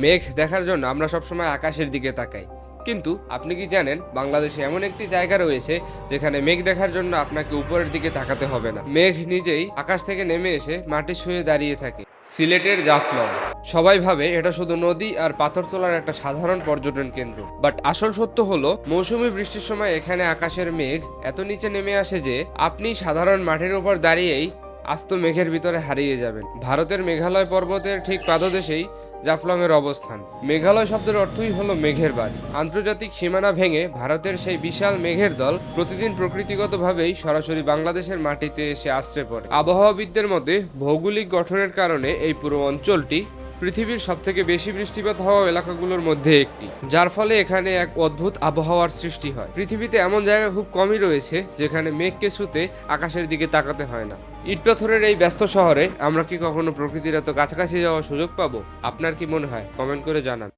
মেঘ দেখার জন্য আমরা সবসময় আকাশের দিকে তাকাই, কিন্তু আপনি কি জানেন বাংলাদেশে এমন একটি জায়গা রয়েছে যেখানে মেঘ দেখার জন্য আপনাকে উপরের দিকে তাকাতে হবে না, মেঘ নিজেই আকাশ থেকে নেমে এসে মাটি ছুঁয়ে দাঁড়িয়ে থাকে। সিলেটের জাফলং। সবাই ভাবে এটা শুধু নদী আর পাথর তোলার একটা সাধারণ পর্যটন কেন্দ্র, বাট আসল সত্য হলো মৌসুমী বৃষ্টির সময় এখানে আকাশের মেঘ এত নিচে নেমে আসে যে আপনি সাধারণ মাটির উপর দাঁড়িয়েই আস্ত মেঘের ভিতরে হারিয়ে যাবেন। ভারতের মেঘালয় পর্বতের ঠিক পাদদেশেই জাফলং এর অবস্থান। মেঘালয় শব্দের অর্থই হলো মেঘের বাড়ি। আন্তর্জাতিক সীমানা ভেঙে ভারতের সেই বিশাল মেঘের দল প্রতিদিন প্রকৃতিগতভাবেই সরাসরি বাংলাদেশের মাটিতে এসে আশ্রয় পড়ে। আবহাওয়াবিদদের মতে ভৌগোলিক গঠনের কারণে এই পুরো অঞ্চলটি পৃথিবীর সবথেকে বেশি বৃষ্টিপাত হওয়া এলাকাগুলোর মধ্যে একটি, যার ফলে এখানে এক অদ্ভুত আবহাওয়ার সৃষ্টি হয়। পৃথিবীতে এমন জায়গা খুব কমই রয়েছে যেখানে মেঘকে ছুঁতে আকাশের দিকে তাকাতে হয় না। ইটপাথরের এই ব্যস্ত শহরে আমরা কি কখনো প্রকৃতির এত কাছাকাছি যাওয়ার সুযোগ পাবো? আপনার কি মনে হয়? কমেন্ট করে জানান।